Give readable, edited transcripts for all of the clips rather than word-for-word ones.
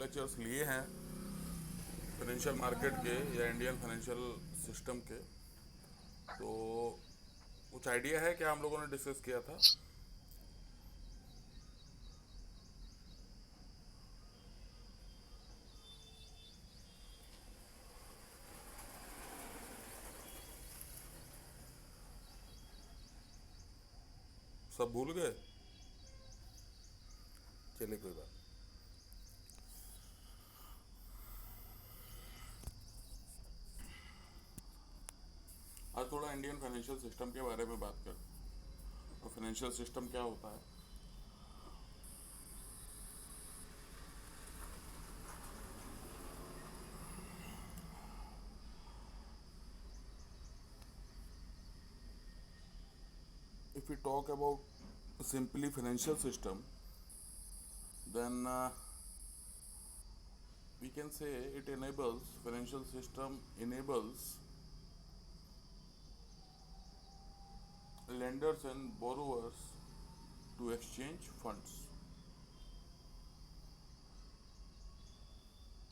Lectures लिए हैं financial market के या इंडियन फाइनेंशियल सिस्टम के। तो कुछ आइडिया है क्या हम लोगों ने डिस्कस किया था? सब भूल गए? चलिए कोई बात नहीं। आज थोड़ा इंडियन फाइनेंशियल सिस्टम के बारे में बात करें। तो फाइनेंशियल सिस्टम क्या होता है? If you talk about simply financial system, then we can say it enables financial system enables lenders and borrowers to exchange funds.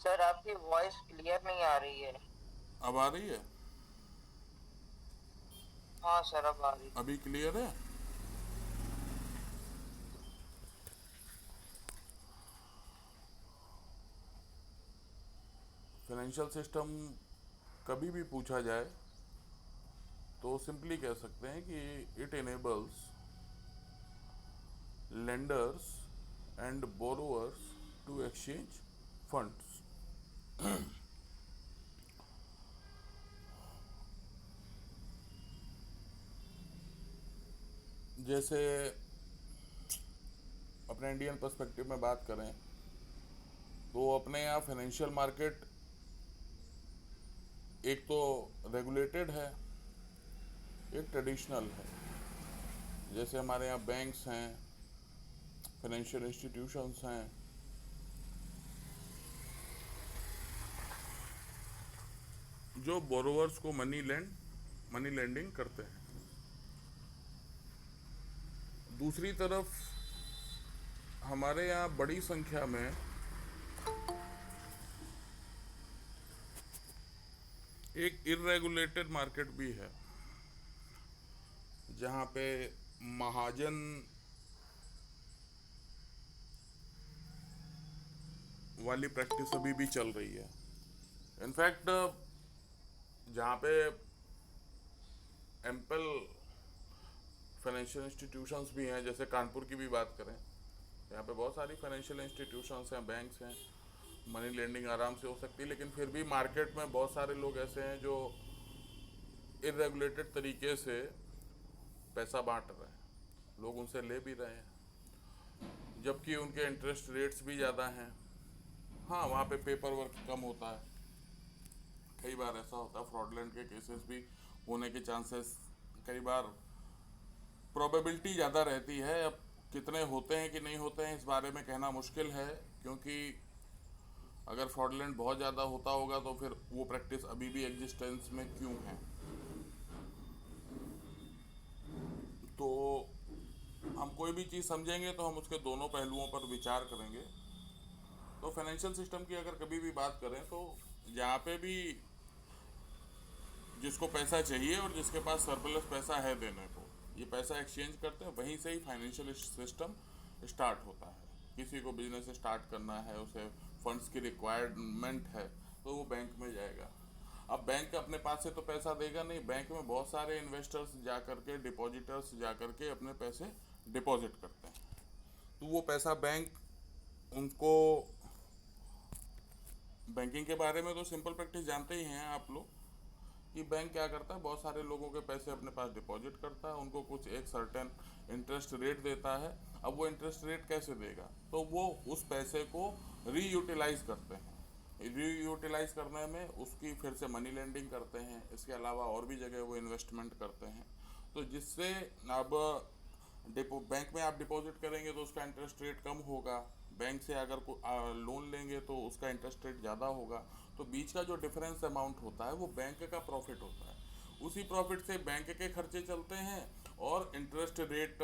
Sir आपकी वॉइस क्लियर नहीं आ रही है। अब आ रही है? हाँ सर अब आ रही। अभी क्लियर है? फाइनेंशियल सिस्टम कभी भी पूछा जाए तो सिंपली कह सकते हैं कि it enables lenders and borrowers to exchange funds. जैसे अपने इंडियन पर्सपेक्टिव में बात करें तो अपने यहाँ फाइनेंशियल मार्केट एक तो रेगुलेटेड है, एक ट्रेडिशनल है। जैसे हमारे यहाँ बैंक्स हैं, फाइनेंशियल इंस्टीट्यूशंस हैं, जो बोरोवर्स को मनी लेंडिंग करते हैं। दूसरी तरफ हमारे यहाँ बड़ी संख्या में एक इरेगुलेटेड मार्केट भी है, जहाँ पे महाजन वाली प्रैक्टिस अभी भी चल रही है। इनफैक्ट जहाँ पे एम्पल फाइनेंशियल इंस्टीट्यूशंस भी हैं, जैसे कानपुर की भी बात करें, यहाँ पे बहुत सारी फाइनेंशियल इंस्टीट्यूशंस हैं, बैंक्स हैं, मनी लेंडिंग आराम से हो सकती है। लेकिन फिर भी मार्केट में बहुत सारे लोग ऐसे हैं जो इरेगुलेटेड तरीके से पैसा बांट रहे हैं, लोग उनसे ले भी रहे हैं, जबकि उनके इंटरेस्ट रेट्स भी ज़्यादा हैं। हाँ, वहाँ पे पेपर वर्क कम होता है, कई बार ऐसा होता है, फ्रॉडलेंट के केसेस भी होने के चांसेस, कई बार प्रोबेबिलिटी ज़्यादा रहती है। अब कितने होते हैं कि नहीं होते हैं इस बारे में कहना मुश्किल है, क्योंकि अगर फ्रॉडलेंट बहुत ज़्यादा होता होगा तो फिर वो प्रैक्टिस अभी भी एग्जिस्टेंस में क्यों है। तो हम कोई भी चीज़ समझेंगे तो हम उसके दोनों पहलुओं पर विचार करेंगे। तो फाइनेंशियल सिस्टम की अगर कभी भी बात करें तो जहाँ पे भी जिसको पैसा चाहिए और जिसके पास सरप्लस पैसा है देने को, ये पैसा एक्सचेंज करते हैं, वहीं से ही फाइनेंशियल सिस्टम स्टार्ट होता है। किसी को बिजनेस स्टार्ट करना है, उसे फंड्स की रिक्वायरमेंट है, तो वो बैंक में जाएगा। अब बैंक अपने पास से तो पैसा देगा नहीं, बैंक में बहुत सारे इन्वेस्टर्स जा करके, डिपॉजिटर्स जा करके अपने पैसे डिपॉजिट करते हैं। तो वो पैसा बैंक उनको, बैंकिंग के बारे में तो सिंपल प्रैक्टिस जानते ही हैं आप लोग कि बैंक क्या करता है, बहुत सारे लोगों के पैसे अपने पास डिपॉजिट करता है, उनको कुछ एक सर्टेन इंटरेस्ट रेट देता है। अब वो इंटरेस्ट रेट कैसे देगा, तो वो उस पैसे को रीयूटिलाइज करते हैं। रीयूटिलाइज करने में उसकी फिर से मनी लेंडिंग करते हैं, इसके अलावा और भी जगह वो इन्वेस्टमेंट करते हैं। तो जिससे अब बैंक में आप डिपॉजिट करेंगे तो उसका इंटरेस्ट रेट कम होगा, बैंक से अगर लोन लेंगे तो उसका इंटरेस्ट रेट ज़्यादा होगा। तो बीच का जो डिफरेंस अमाउंट होता है वो बैंक का प्रॉफिट होता है। उसी प्रॉफिट से बैंक के खर्चे चलते हैं और इंटरेस्ट रेट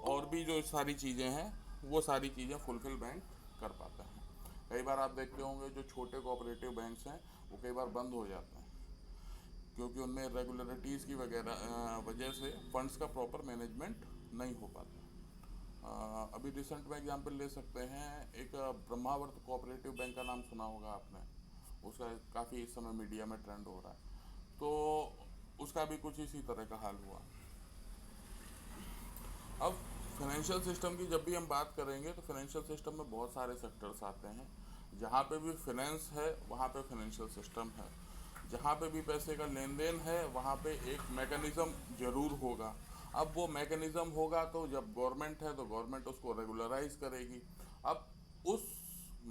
और भी जो सारी चीज़ें हैं वो सारी चीज़ें फुलफिल बैंक कर पाते हैं। कई बार आप देखते होंगे जो छोटे कोऑपरेटिव बैंक्स हैं वो कई बार बंद हो जाते हैं, क्योंकि उनमें रेगुलरिटीज़ की वजह से फंड्स का प्रॉपर मैनेजमेंट नहीं हो पाता। अभी रिसेंट में एग्जांपल ले सकते हैं, एक ब्रह्मावर्त कोऑपरेटिव बैंक का नाम सुना होगा आपने, उसका काफ़ी इस समय मीडिया में ट्रेंड हो रहा है। तो उसका भी कुछ इसी तरह का हाल हुआ। अब फाइनेंशियल सिस्टम की जब भी हम बात करेंगे तो फाइनेंशियल सिस्टम में बहुत सारे सेक्टर्स आते हैं। जहाँ पे भी फाइनेंस है वहाँ पे फाइनेंशियल सिस्टम है, जहाँ पे भी पैसे का लेन देन है वहाँ पे एक मैकेनिज़्म ज़रूर होगा। अब वो मैकेनिज़्म होगा तो जब गवर्नमेंट है तो गवर्नमेंट उसको रेगुलराइज करेगी। अब उस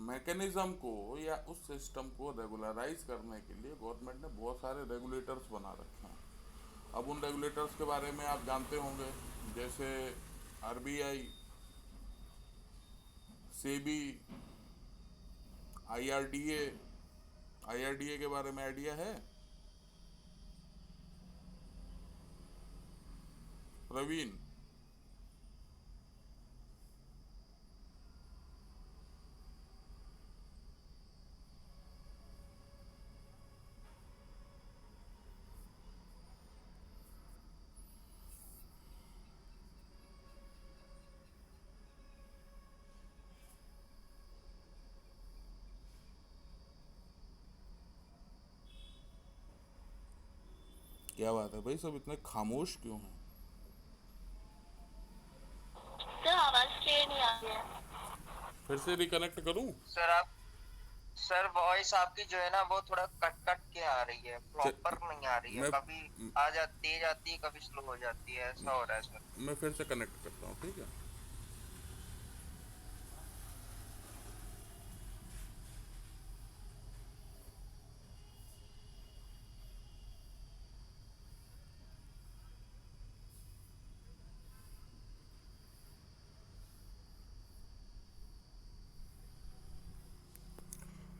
मैकेनिज़्म को या उस सिस्टम को रेगुलराइज करने के लिए गवर्नमेंट ने बहुत सारे रेगुलेटर्स बना रखे हैं। अब उन रेगुलेटर्स के बारे में आप जानते होंगे, जैसे आरबीआई, सेबी, आईआरडीए। आईआरडीए के बारे में आइडिया है प्रवीण? क्या बात है भाई, सब इतने खामोश क्यों हैं? सर आवाज क्लियर नहीं आ रही है। फिर से रिकनेक्ट करूं? सर आप सर वॉइस आपकी जो है ना वो थोड़ा कट कट के आ रही है, प्रॉपर नहीं आ रही है। मैं कभी आ जाती तेज आती है, कभी स्लो हो जाती है, ऐसा हो रहा है सर। मैं फिर से कनेक्ट करता हूँ, ठीक है?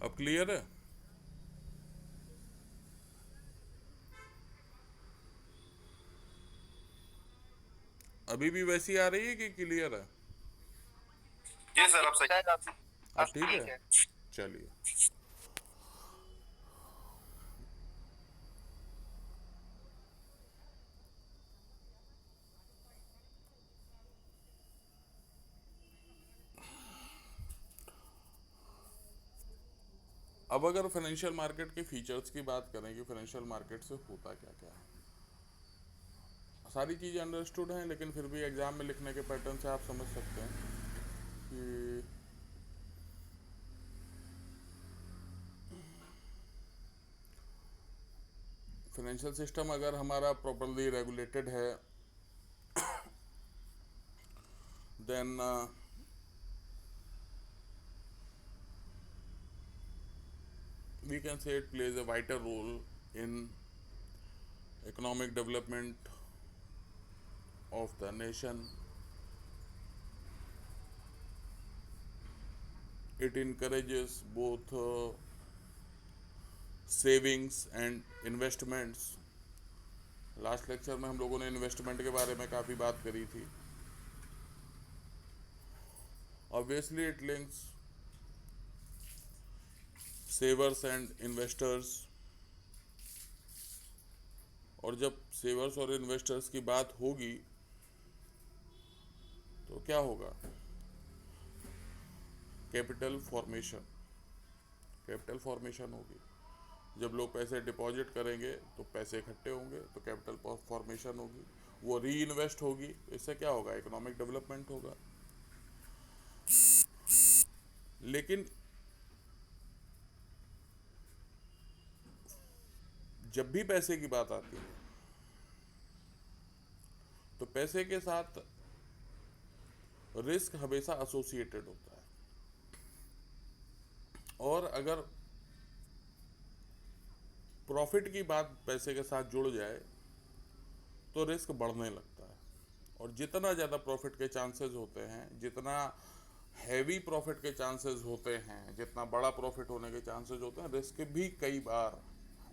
अब क्लियर है? अभी भी वैसी आ रही है कि क्लियर है? जी सर, अब सही। सर अब अब ठीक ठीक है, है। चलिए। अब अगर फाइनेंशियल मार्केट के फीचर्स की बात करें कि फाइनेंशियल मार्केट से होता क्या क्या है, सारी चीज़ें अंडरस्टूड हैं, लेकिन फिर भी एग्ज़ाम में लिखने के पैटर्न से आप समझ सकते हैं कि फाइनेंशियल सिस्टम अगर हमारा प्रॉपरली रेगुलेटेड है, then we can say it plays a vital role in economic development of the nation. It encourages both savings and investments. Last lecture में हम लोगों ने इन्वेस्टमेंट के बारे में काफ़ी बात करी थी। Obviously it links सेवर्स and investors, और जब सेवर्स और इन्वेस्टर्स की बात होगी तो क्या होगा? कैपिटल फॉर्मेशन, कैपिटल फॉर्मेशन होगी। जब लोग पैसे डिपॉजिट करेंगे तो पैसे इकट्ठे होंगे, तो कैपिटल फॉर्मेशन होगी, वो री इन्वेस्ट होगी। इससे क्या होगा? इकोनॉमिक डेवलपमेंट होगा। लेकिन जब भी पैसे की बात आती है तो पैसे के साथ रिस्क हमेशा एसोसिएटेड होता है, और अगर प्रॉफिट की बात पैसे के साथ जुड़ जाए तो रिस्क बढ़ने लगता है। और जितना ज़्यादा प्रॉफिट के चांसेस होते हैं, जितना हैवी प्रॉफिट के चांसेस होते हैं, जितना बड़ा प्रॉफिट होने के चांसेस होते हैं, रिस्क भी कई बार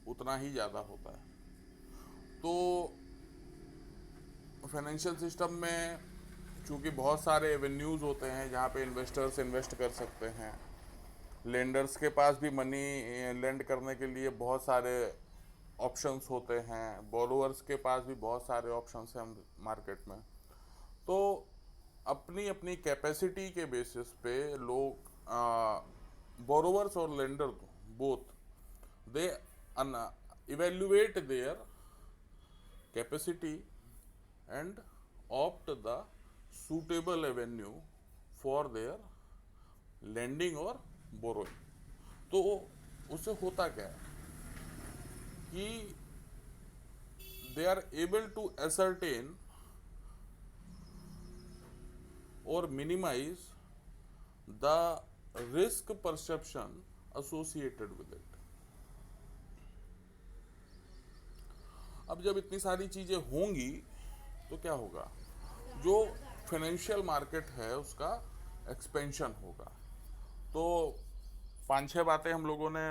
उतना ही ज़्यादा होता है। तो फाइनेंशियल सिस्टम में चूँकि बहुत सारे एवेन्यूज़ होते हैं जहाँ पे इन्वेस्टर्स इन्वेस्ट कर सकते हैं, लेंडर्स के पास भी मनी लेंड करने के लिए बहुत सारे ऑप्शंस होते हैं, बोरोवर्स के पास भी बहुत सारे ऑप्शंस हैं मार्केट में। तो अपनी अपनी कैपेसिटी के बेसिस पे लोग बोरोवर्स और लेंडर को both they evaluate their capacity and opt the suitable avenue for their lending और borrowing। तो उससे होता क्या है कि they are able to ascertain or minimize the risk perception associated with it। अब जब इतनी सारी चीजें होंगी तो क्या होगा, जो फाइनेंशियल मार्केट है उसका एक्सपेंशन होगा। तो 5-6 बातें हम लोगों ने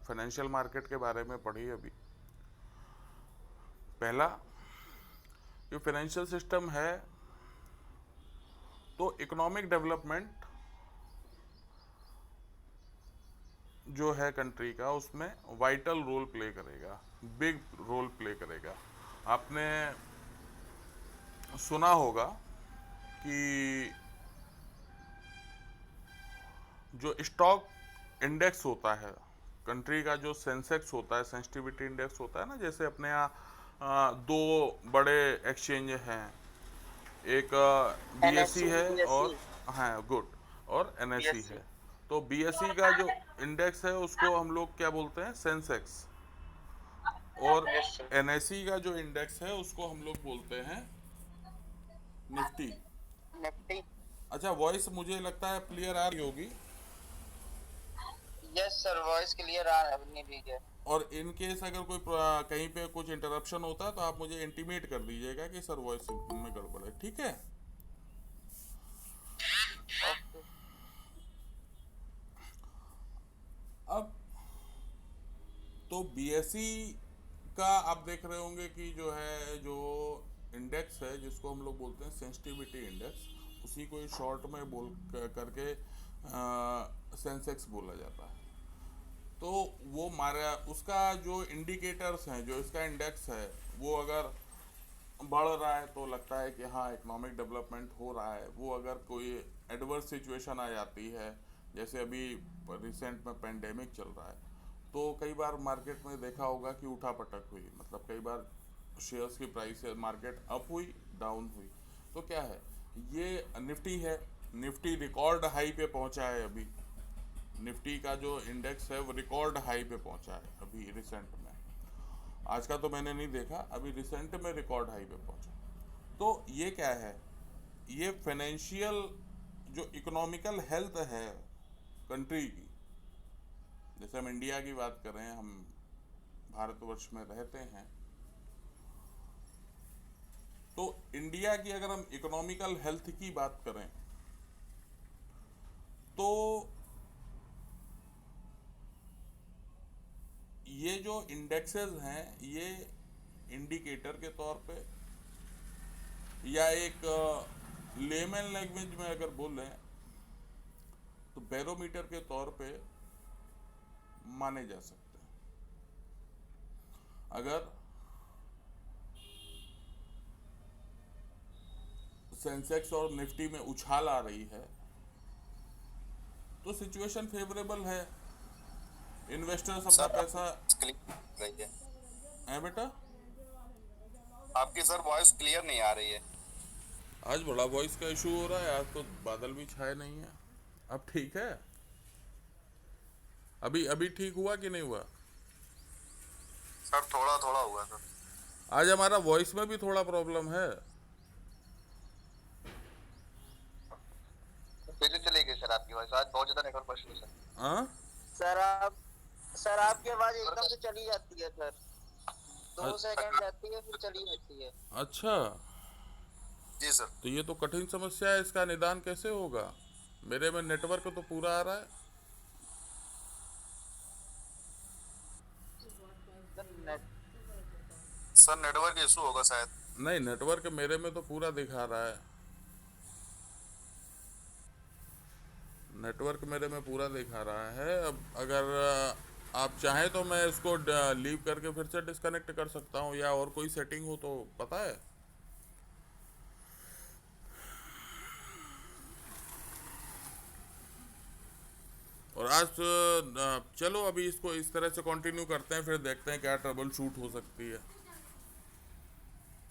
फाइनेंशियल मार्केट के बारे में पढ़ी अभी। पहला, ये फाइनेंशियल सिस्टम है तो इकोनॉमिक डेवलपमेंट जो है कंट्री का उसमें वाइटल रोल प्ले करेगा, बिग रोल प्ले करेगा। आपने सुना होगा कि जो स्टॉक इंडेक्स होता है कंट्री का, जो सेंसेक्स होता है, सेंसिटिविटी इंडेक्स होता है ना, जैसे अपने यहाँ 2 बड़े एक्सचेंज हैं, एक बीएसई है और हाँ गुड और एनएसई है। तो बीएसई का जो इंडेक्स है उसको हम लोग क्या बोलते हैं, सेंसेक्स, और एनएसई का जो इंडेक्स है उसको हम लोग बोलते हैं निफ्टी। निफ्टी। अच्छा, वॉइस मुझे लगता है क्लियर आ रही होगी। यस सर, वॉइस क्लियर आ रही है। और इन केस अगर कोई कहीं पे कुछ इंटरप्शन होता है तो आप मुझे इंटीमेट कर दीजिएगा कि सर वॉइस में गड़बड़ है, ठीक है। अब तो बीएसई का आप देख रहे होंगे कि जो है, जो इंडेक्स है जिसको हम लोग बोलते हैं सेंसिटिविटी इंडेक्स, उसी को शॉर्ट में बोल करके सेंसेक्स बोला जाता है। तो वो मारा उसका जो इंडिकेटर्स हैं, जो इसका इंडेक्स है, वो अगर बढ़ रहा है तो लगता है कि हाँ इकोनॉमिक डेवलपमेंट हो रहा है। वो अगर कोई एडवर्स सिचुएशन आ जाती है, जैसे अभी रिसेंट में पेंडेमिक चल रहा है, तो कई बार मार्केट में देखा होगा कि उठापटक हुई, मतलब कई बार शेयर्स की प्राइस मार्केट अप हुई, डाउन हुई। तो क्या है, ये निफ्टी है, निफ्टी रिकॉर्ड हाई पे पहुंचा है अभी। निफ्टी का जो इंडेक्स है वो रिकॉर्ड हाई पे पहुंचा है अभी रिसेंट में। आज का तो मैंने नहीं देखा, अभी रिसेंट में रिकॉर्ड हाई पे पहुंचा। तो ये क्या है, ये फाइनेंशियल जो इकोनॉमिकल हेल्थ है कंट्री की, जैसे हम इंडिया की बात कर रहे हैं, हम भारतवर्ष में रहते हैं, तो इंडिया की अगर हम इकोनॉमिकल हेल्थ की बात करें तो ये जो इंडेक्सेस हैं ये इंडिकेटर के तौर पे, या एक लेमन लैंग्वेज में अगर बोलें तो बैरोमीटर के तौर पे माने जा सकते हैं। अगर सेंसेक्स और निफ्टी में उछाल आ रही है तो सिचुएशन फेवरेबल है, इन्वेस्टर्स अपना पैसा रही है। बेटा आपकी सर वॉइस क्लियर नहीं आ रही है। आज बड़ा वॉइस का इशू हो रहा है, आज तो बादल भी छाए नहीं है। अब ठीक है, अभी ठीक हुआ कि नहीं हुआ? सर थोड़ा थोड़ा हुआ सर। आज हमारा वॉइस में भी थोड़ा प्रॉब्लम है। फिर चली गई सर आपकी वॉइस, आज बहुत ज्यादा नेटवर्क इशू है सर। हाँ सर आपकी आवाज एकदम से चली जाती है सर, 2 सेकंड जाती है फिर चली जाती है। अच्छा जी सर। तो ये तो कठिन समस्या है, इसका निदान कैसे होगा? मेरे में नेटवर्क तो पूरा आ रहा है। सर नेटवर्क इशू होगा शायद, नहीं, नेटवर्क मेरे में तो पूरा दिखा रहा है। नेटवर्क मेरे में पूरा दिखा रहा है। अब अगर आप चाहें तो मैं इसको लीव करके फिर से डिस्कनेक्ट कर सकता हूँ, या और कोई सेटिंग हो तो पता है। और आज चलो अभी इसको इस तरह से कंटिन्यू करते हैं, फिर देखते हैं क्या ट्रबल शूट हो सकती है।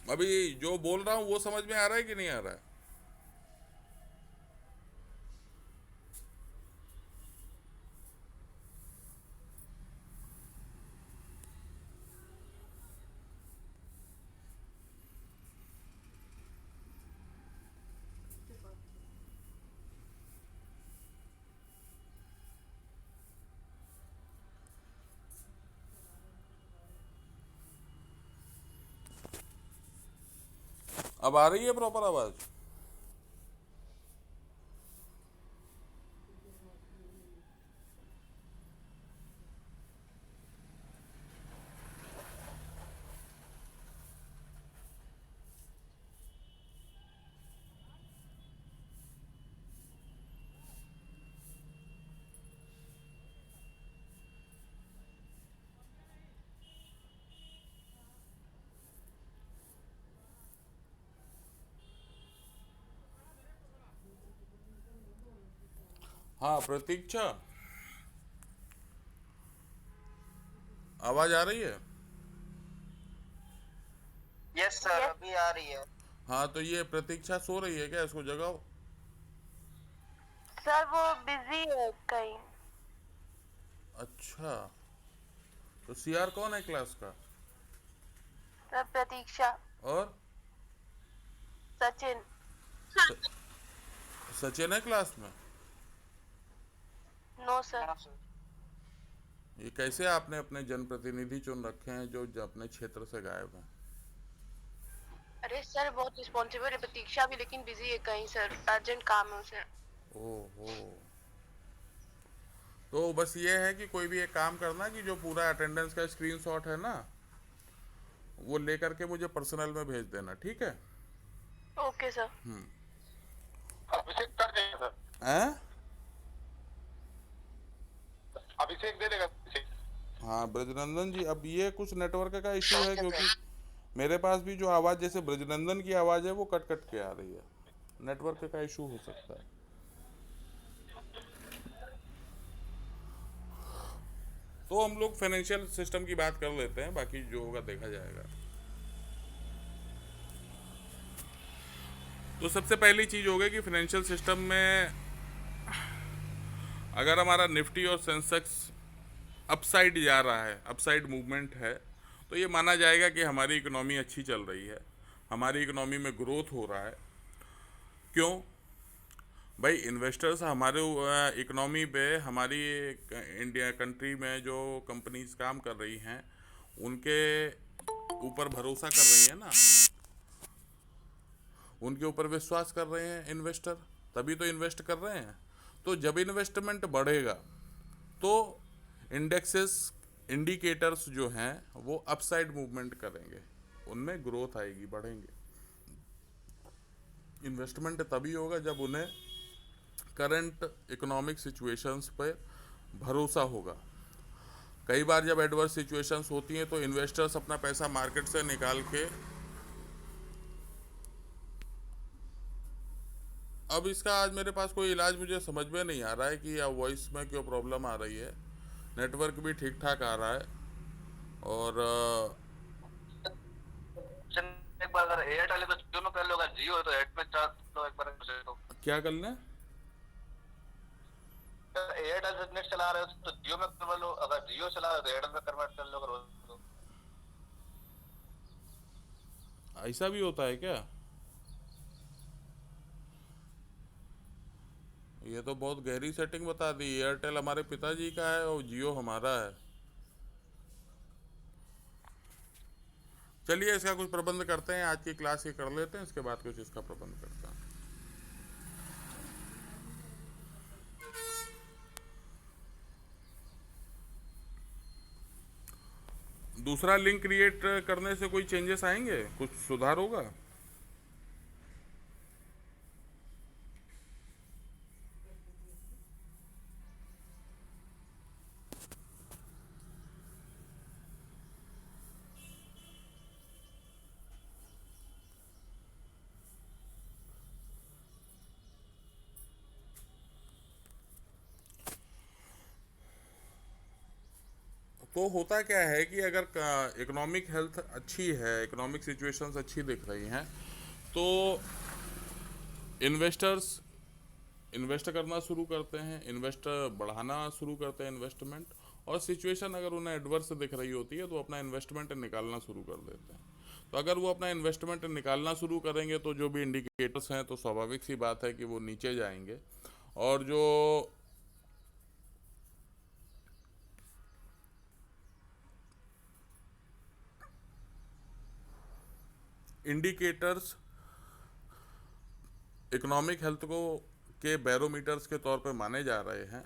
अभी जो बोल रहा हूँ वो समझ में आ रहा है कि नहीं आ रहा है? अब आ रही है प्रॉपर आवाज? हाँ प्रतीक्षा, आवाज आ रही है? यस सर, अभी आ रही है। हाँ तो ये प्रतीक्षा सो रही है क्या? इसको जगाओ। सर वो बिजी है कहीं। अच्छा, तो सीआर कौन है क्लास का? सर प्रतीक्षा। और सचिन। सचिन है क्लास में? No sir. हाँ सर। ये कैसे आपने अपने जनप्रतिनिधि चुन रखे हैं जो अपने क्षेत्र से गायब हैं? अरे सर बहुत रिस्पॉन्सिबल है प्रतीक्षा भी, लेकिन बिजी है कहीं सर, अर्जेंट काम है उसे। ओहो, तो बस ये है कि कोई भी एक काम करना कि जो पूरा अटेंडेंस का स्क्रीनशॉट है ना, वो लेकर के मुझे पर्सनल में भेज देना, ठीक है? Okay sir. अभिषेक कर देगा सर। हैं? अभिषेक दे देगा अभिषेक। हाँ ब्रजनंदन जी, अब ये कुछ नेटवर्क का इश्यू है, क्योंकि मेरे पास भी जो आवाज़ जैसे ब्रजनंदन की आवाज़ है वो कट कट के आ रही है। नेटवर्क का इशू हो सकता है। तो हम लोग फाइनेंशियल सिस्टम की बात कर लेते हैं, बाकी जो होगा देखा जाएगा। तो सबसे पहली चीज़ होगी कि फाइनेंशियल सिस्टम में अगर हमारा निफ्टी और सेंसेक्स अपसाइड जा रहा है, अपसाइड मूवमेंट है, तो ये माना जाएगा कि हमारी इकोनॉमी अच्छी चल रही है, हमारी इकोनॉमी में ग्रोथ हो रहा है। क्यों भाई? इन्वेस्टर्स हमारे इकोनॉमी पे, हमारी इंडिया कंट्री में जो कंपनीज काम कर रही हैं उनके ऊपर भरोसा कर रही है ना, उनके ऊपर विश्वास कर रहे हैं इन्वेस्टर, तभी तो इन्वेस्ट कर रहे हैं। तो जब इन्वेस्टमेंट बढ़ेगा तो इंडेक्सेस, इंडिकेटर्स जो हैं वो अपसाइड मूवमेंट करेंगे, उनमें ग्रोथ आएगी, बढ़ेंगे। इन्वेस्टमेंट तभी होगा जब उन्हें करंट इकोनॉमिक सिचुएशंस पर भरोसा होगा। कई बार जब एडवर्स सिचुएशंस होती हैं तो इन्वेस्टर्स अपना पैसा मार्केट से निकाल के, अब इसका आज मेरे पास कोई इलाज मुझे समझ में नहीं आ रहा है कि या वॉइस में क्यों प्रॉब्लम आ रही है। नेटवर्क भी ठीक ठाक आ रहा है, और एक बार अगर एयरटेल है तो जियो में कर लो, अगर जियो है तो एयरटेल में चार्ज लो एक बार। तो क्या कर लें? एयरटेल से नेट चला रहे हो तो जियो में कर लो, अगर जियो चला रहे हो तो एयरटेल में कन्वर्ट कर लो अगर हो तो। ऐसा भी होता है क्या? ये तो बहुत गहरी सेटिंग बता दी। एयरटेल हमारे पिताजी का है और जियो हमारा है। चलिए इसका कुछ प्रबंध करते हैं, आज की क्लास ये कर लेते हैं, इसके बाद कुछ इसका प्रबंध करते हैं। दूसरा लिंक क्रिएट करने से कोई चेंजेस आएंगे, कुछ सुधार होगा? तो होता क्या है कि अगर इकोनॉमिक हेल्थ अच्छी है, इकोनॉमिक सिचुएशंस अच्छी दिख रही हैं, तो इन्वेस्टर्स इन्वेस्ट करना शुरू करते हैं, इन्वेस्टर बढ़ाना शुरू करते हैं इन्वेस्टमेंट, और सिचुएशन अगर उन्हें एडवर्स दिख रही होती है तो अपना इन्वेस्टमेंट निकालना शुरू कर देते हैं। तो अगर वो अपना इन्वेस्टमेंट निकालना शुरू करेंगे तो जो भी इंडिकेटर्स हैं तो स्वाभाविक सी बात है कि वो नीचे जाएंगे, और जो इंडिकेटर्स इकोनॉमिक हेल्थ को के बैरोमीटर्स के तौर पे माने जा रहे हैं,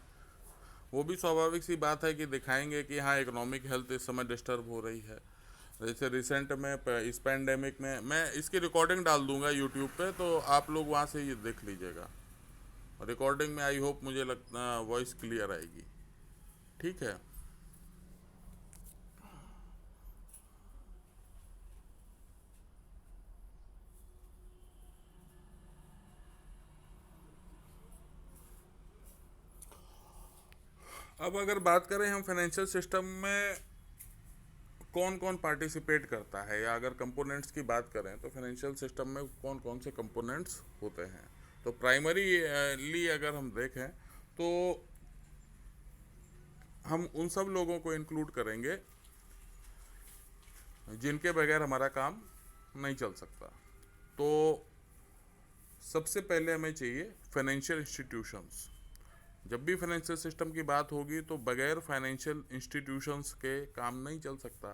वो भी स्वाभाविक सी बात है कि दिखाएंगे कि हाँ इकोनॉमिक हेल्थ इस समय डिस्टर्ब हो रही है। जैसे रिसेंट में इस पैंडेमिक में, मैं इसकी रिकॉर्डिंग डाल दूंगा यूट्यूब पे, तो आप लोग वहाँ से ये देख लीजिएगा। रिकॉर्डिंग में आई होप मुझे लगता वॉइस क्लियर आएगी, ठीक है। अब अगर बात करें हम फाइनेंशियल सिस्टम में कौन कौन पार्टिसिपेट करता है, या अगर कंपोनेंट्स की बात करें तो फाइनेंशियल सिस्टम में कौन कौन से कंपोनेंट्स होते हैं, तो प्राइमरीली अगर हम देखें तो हम उन सब लोगों को इंक्लूड करेंगे जिनके बगैर हमारा काम नहीं चल सकता। तो सबसे पहले हमें चाहिए फाइनेंशियल इंस्टीट्यूशंस। जब भी फाइनेंशियल सिस्टम की बात होगी तो बगैर फाइनेंशियल इंस्टीट्यूशंस के काम नहीं चल सकता।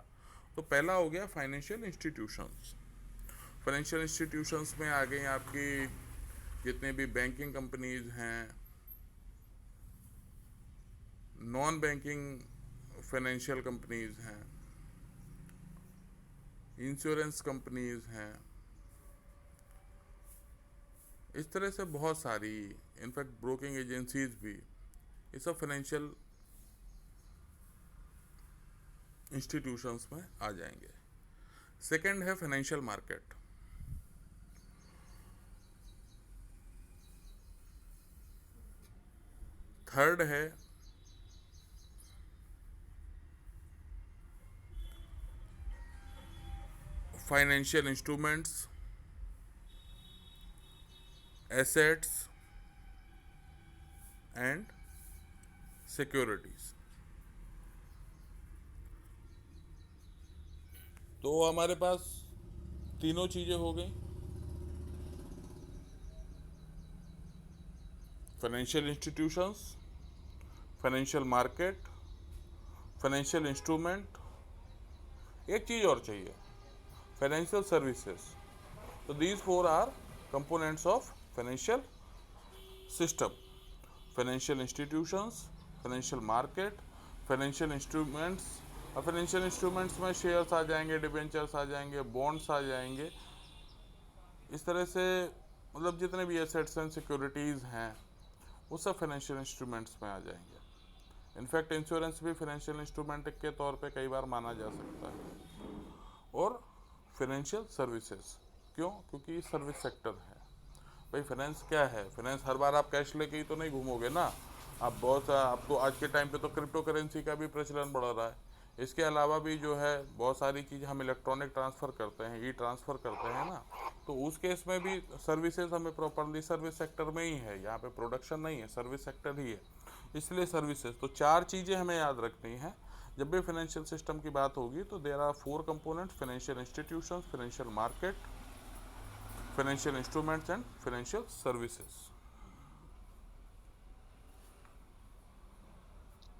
तो पहला हो गया फाइनेंशियल इंस्टीट्यूशंस। फाइनेंशियल इंस्टीट्यूशंस में आ गई आपकी जितने भी बैंकिंग कंपनीज हैं, नॉन बैंकिंग फाइनेंशियल कंपनीज हैं, इंश्योरेंस कंपनीज हैं, इस तरह से बहुत सारी, इनफैक्ट ब्रोकिंग एजेंसीज भी, ये सब फाइनेंशियल इंस्टीट्यूशंस में आ जाएंगे। सेकंड है फाइनेंशियल मार्केट। थर्ड है financial instruments, assets and securities. तो हमारे पास तीनों चीजें हो गई, financial institutions, financial market, financial instrument. एक चीज और चाहिए, फाइनेंशियल सर्विसेज। तो these four are components of financial system: financial institutions, financial market, financial instruments. और फाइनेंशियल इंस्ट्रूमेंट्स में शेयर्स आ जाएंगे, डिबेंचर्स आ जाएंगे, बॉन्ड्स आ जाएंगे। इस तरह से मतलब जितने भी एसेट्स एंड सिक्योरिटीज़ हैं वो सब फाइनेंशियल इंस्ट्रूमेंट्स में आ जाएंगे। इनफैक्ट इंश्योरेंस भी फाइनेंशियल इंस्ट्रूमेंट के तौर पे कई बार माना जा सकता है। और फाइनेंशियल सर्विसेज, क्यों? क्योंकि सर्विस सेक्टर है। भाई फाइनेंस क्या है? फाइनेंस हर बार आप कैश लेके ही तो नहीं घूमोगे ना। आप आपको आज के टाइम पे तो क्रिप्टो करेंसी का भी प्रचलन बढ़ रहा है। इसके अलावा भी जो है बहुत सारी चीज़ हम इलेक्ट्रॉनिक ट्रांसफ़र करते हैं, ई ट्रांसफ़र करते हैं ना, तो उस केस में भी सर्विसेज हमें प्रॉपरली सर्विस सेक्टर में ही है। यहाँ पे प्रोडक्शन नहीं है, सर्विस सेक्टर ही है, इसलिए सर्विसेज। तो चार चीज़ें हमें याद रखनी है जब भी फाइनेंशियल सिस्टम की बात होगी। तो there are four components: financial institutions, financial market, financial instruments and financial services.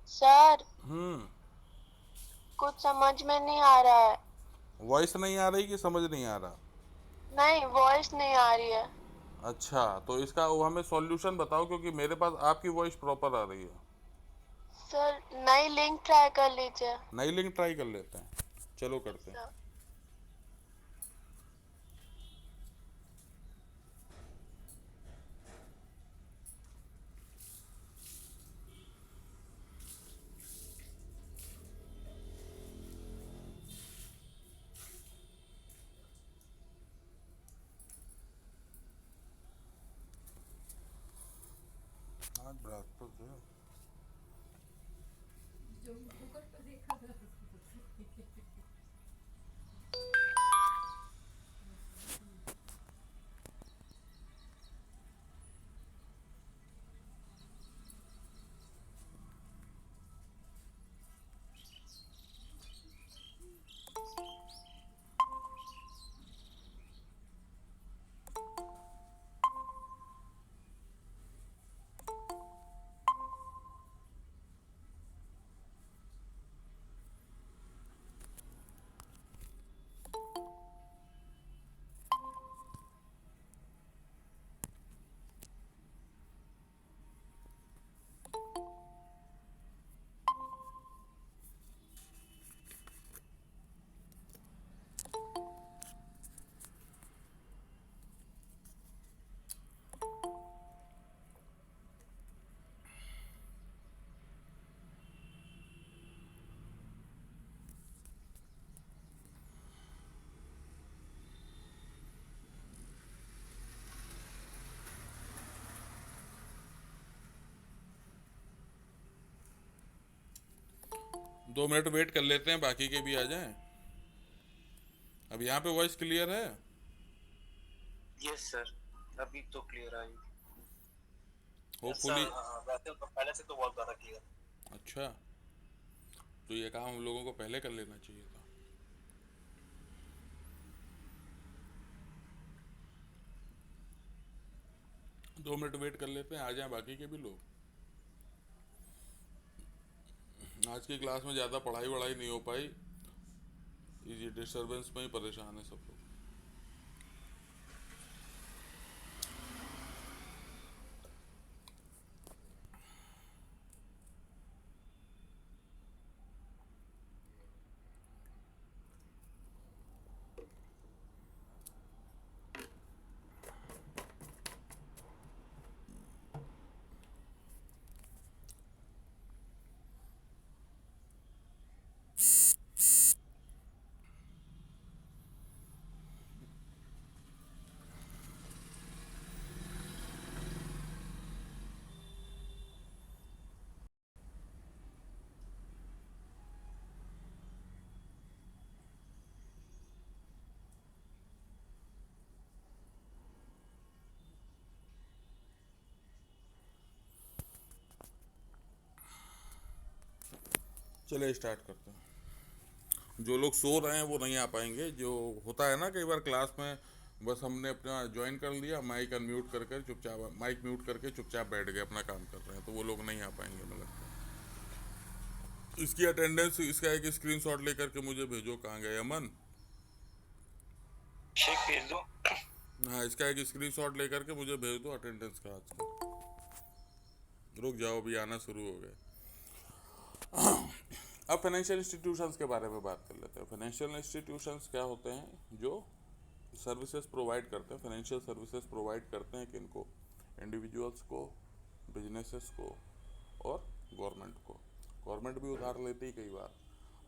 Sir कुछ समझ में नहीं आ रहा है। वॉइस नहीं आ रही कि समझ नहीं आ रहा? नहीं, वॉइस नहीं आ रही है। अच्छा, तो इसका वो हमें सॉल्यूशन बताओ, क्योंकि मेरे पास आपकी वॉइस प्रॉपर आ रही है। सर नई लिंक ट्राई कर लीजिए। नई लिंक ट्राई कर लेते हैं। चलो करते हैं। सर आज बृहस्पति है। दो मिनट वेट कर लेते हैं, बाकी के भी आ जाएं। अब यहाँ पे वॉइस क्लियर है? यस सर, अभी तो क्लियर आई। होपफुली। वैसे तो पहले से तो बहुत ज्यादा क्लियर। अच्छा, तो ये काम हम लोगों को पहले कर लेना चाहिए था। दो मिनट वेट कर लेते हैं, आ जाएं बाकी के भी लोग। आज की क्लास में ज़्यादा पढ़ाई वढ़ाई नहीं हो पाई, ये डिस्टर्बेंस में ही परेशान है सब लोग। चलिए स्टार्ट करते हैं। जो लोग सो रहे हैं वो नहीं आ पाएंगे। जो होता है ना कई बार क्लास में, बस हमने अपना ज्वाइन कर लिया, माइक अनम्यूट करके चुपचाप, माइक म्यूट करके चुपचाप बैठ गए, अपना काम कर रहे हैं, तो वो लोग नहीं आ पाएंगे मुझे लगता है। इसकी अटेंडेंस, इसका एक स्क्रीनशॉट लेकर के मुझे भेजो। कहाँ गए अमन? शेक भेज दो। हाँ, इसका एक स्क्रीनशॉट लेकर के मुझे भेज दो अटेंडेंस का आज का। रुक जाओ, अभी आना शुरू हो गए। अब फाइनेंशियल इंस्टीट्यूशंस के बारे में बात कर लेते हैं। फाइनेंशियल इंस्टीट्यूशंस क्या होते हैं? जो सर्विसेज प्रोवाइड करते हैं, फाइनेंशियल सर्विसेज प्रोवाइड करते हैं किनको? इंडिविजुअल्स को, बिजनेसेस को और गवर्नमेंट को। गवर्नमेंट भी उधार लेती कई बार,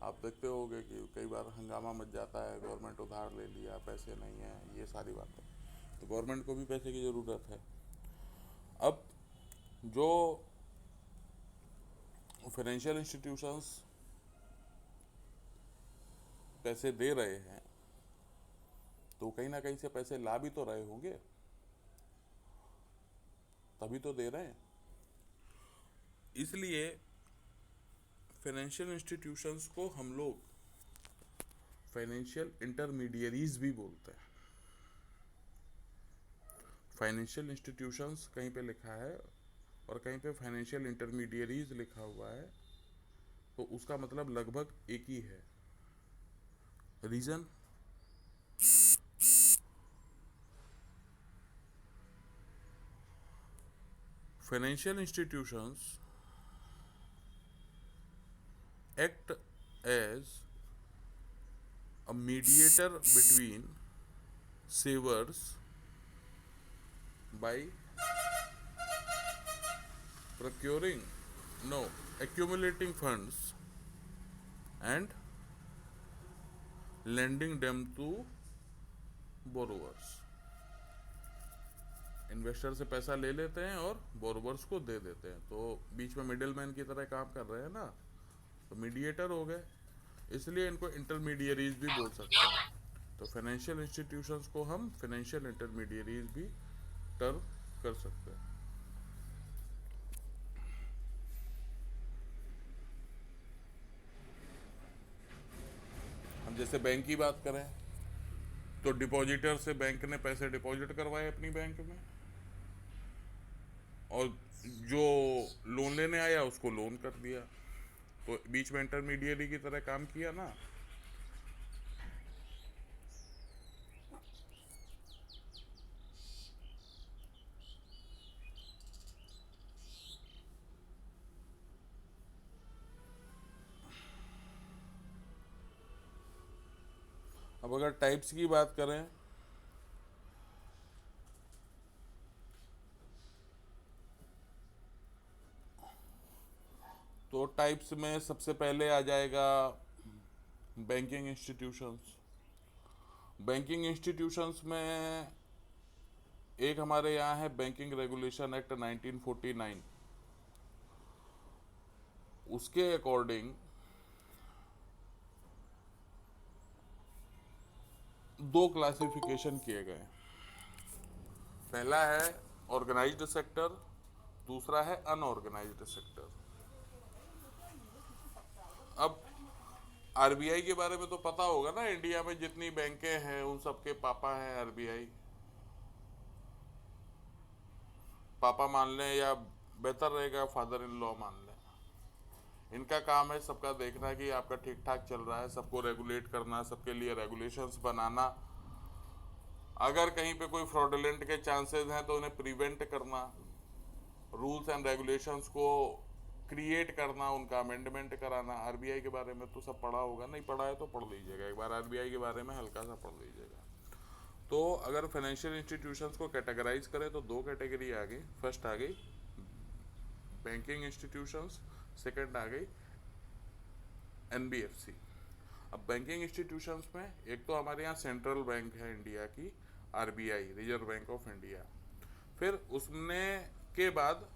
आप देखते होंगे कि कई बार हंगामा मच जाता है, गवर्नमेंट उधार ले लिया, पैसे नहीं है, ये सारी बातें। तो गवर्नमेंट को भी पैसे की ज़रूरत है। अब जो फाइनेंशियल इंस्टीट्यूशंस पैसे दे रहे हैं, तो कहीं ना कहीं से पैसे ला भी तो रहे होंगे, तभी तो दे रहे हैं। इसलिए फाइनेंशियल इंस्टीट्यूशंस को हम लोग फाइनेंशियल इंटरमीडियरीज भी बोलते हैं। फाइनेंशियल इंस्टीट्यूशंस कहीं पे लिखा है और कहीं पे फाइनेंशियल इंटरमीडियरीज लिखा हुआ है, तो उसका मतलब लगभग एक ही है। Reason? Financial institutions act as a mediator between savers by procuring, no, accumulating funds and lending them to borrowers. Investor से पैसा ले लेते हैं और बोरोवर्स को दे देते हैं, तो बीच में मिडिल मैन की तरह काम कर रहे हैं ना, तो मीडिएटर हो गए, इसलिए इनको इंटरमीडियरीज भी बोल सकते हैं। तो फाइनेंशियल इंस्टीट्यूशंस को हम फाइनेंशियल इंटरमीडियरीज भी टर्म कर सकते हैं। हम जैसे बैंक की बात करें तो डिपॉजिटर से बैंक ने पैसे डिपॉजिट करवाए अपनी बैंक में, और जो लोन लेने आया उसको लोन कर दिया, तो बीच में इंटरमीडिएरी की तरह काम किया ना। अब अगर टाइप्स की बात करें तो टाइप्स में सबसे पहले आ जाएगा बैंकिंग इंस्टीट्यूशंस। बैंकिंग इंस्टीट्यूशंस में एक हमारे यहाँ है बैंकिंग रेगुलेशन एक्ट 1949, उसके अकॉर्डिंग दो क्लासिफिकेशन किए गए। पहला है ऑर्गेनाइज्ड सेक्टर, दूसरा है अनऑर्गेनाइज्ड सेक्टर। अब आरबीआई के बारे में तो पता होगा ना, इंडिया में जितनी बैंकें हैं उन सबके पापा हैं आरबीआई। पापा मान लें या बेहतर रहेगा फादर इन लॉ मान लें। इनका काम है सबका देखना कि आपका ठीक ठाक चल रहा है, सबको रेगुलेट करना, सबके लिए रेगुलेशंस बनाना, अगर कहीं पे कोई फ्रॉडुलेंट के चांसेस हैं तो उन्हें प्रिवेंट करना, रूल्स एंड रेगुलेशंस को क्रिएट करना, उनका अमेंडमेंट कराना। आरबीआई के बारे में तो सब पढ़ा होगा, नहीं पढ़ा है तो पढ़ लीजिएगा एक बार, आरबीआई के बारे में हल्का सा पढ़ लीजिएगा। तो अगर फाइनेंशियल इंस्टीट्यूशंस को कैटेगराइज करें तो दो कैटेगरी आ गई। फर्स्ट आ गई बैंकिंग इंस्टीट्यूशंस, सेकंड आ गई एनबीएफसी। अब बैंकिंग इंस्टीट्यूशंस में एक तो हमारे यहाँ सेंट्रल बैंक है इंडिया की, RBI, reserve bank of India. फिर उसने के बाद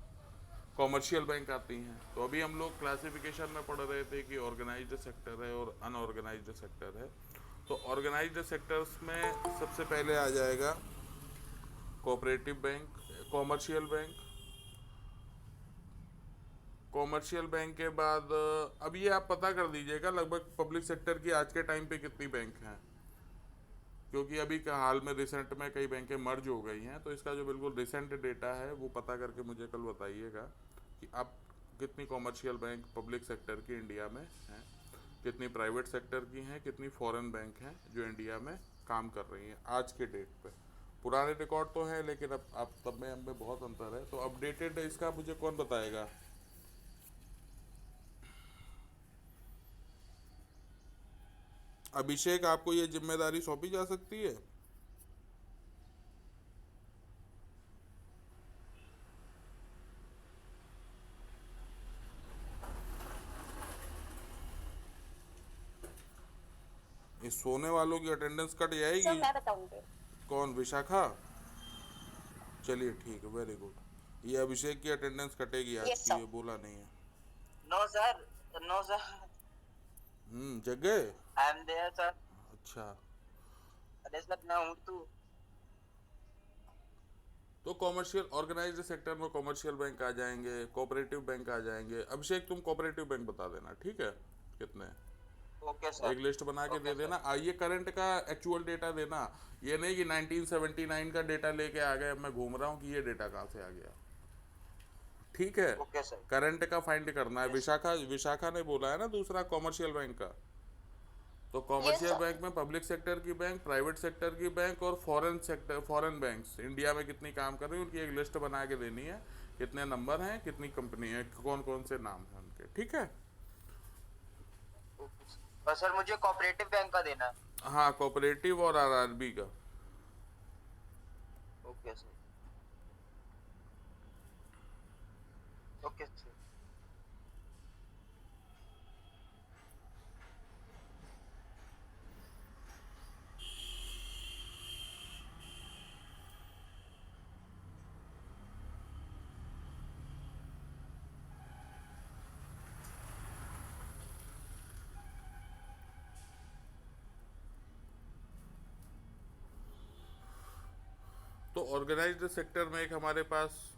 कॉमर्शियल बैंक आती हैं। तो अभी हम लोग क्लासिफिकेशन में पढ़ रहे थे कि ऑर्गेनाइज्ड सेक्टर है और अनऑर्गेनाइज्ड सेक्टर है। तो ऑर्गेनाइज्ड सेक्टर्स में सबसे पहले आ जाएगा cooperative bank, commercial bank. Commercial bank के बाद अब ये आप पता कर दीजिएगा लगभग पब्लिक सेक्टर की आज के टाइम पे कितनी बैंक हैं, क्योंकि अभी का हाल में रिसेंट में कई बैंकें मर्ज हो गई हैं। तो इसका जो बिल्कुल रिसेंट डेटा है वो पता करके मुझे कल बताइएगा कि आप कितनी कॉमर्शियल बैंक पब्लिक सेक्टर की इंडिया में हैं, कितनी प्राइवेट सेक्टर की हैं, कितनी फॉरेन बैंक हैं जो इंडिया में काम कर रही हैं आज के डेट पे। पुराने रिकॉर्ड तो है लेकिन अब तब में हम में बहुत अंतर है। तो अपडेटेड इसका मुझे कौन बताएगा? अभिषेक, आपको ये जिम्मेदारी सौंपी जा सकती है? इस सोने वालों की अटेंडेंस कट जाएगी। सर मैं बताऊंगी। कौन, विशाखा? चलिए ठीक है, वेरी गुड। ये अभिषेक की अटेंडेंस कटेगी आज Yes, की, sir. ये बोला नहीं है। नो सर, नो सर, जग गए? I am there sir. अच्छा, अरे सर मैं हूँ तो कॉमर्शियल ऑर्गेनाइज्ड सेक्टर में कॉमर्शियल बैंक आ जाएंगे, कोऑपरेटिव बैंक आ जाएंगे। अभिषेक तुम कोऑपरेटिव बैंक बता देना, ठीक है? कितने? Okay sir. एक लिस्ट बना के दे देना। आइए करंट का एक्चुअल डेटा देना, ये नहीं कि 1979 का डेटा लेके आ गए, मैं घूम रहा हूँ कि ये डेटा कहाँ से आ गया। ठीक है, ओके सर। करंट का फाइंड करना है। विशाखा ने बोला है ना दूसरा कॉमर्शियल बैंक का। तो कॉमर्शियल sir. बैंक में पब्लिक सेक्टर की बैंक, प्राइवेट सेक्टर की बैंक और फॉरेन बैंक्स इंडिया में कितनी काम कर रही है उनकी एक लिस्ट बना के देनी है। कितने नंबर हैं, कितनी कंपनी है, कौन कौन से नाम हैं उनके, ठीक है? और सर मुझे कोऑपरेटिव बैंक का देना है। हाँ, कोऑपरेटिव और आरआरबी का। Okay sir, okay sir. तो ऑर्गेनाइज्ड सेक्टर में एक हमारे पास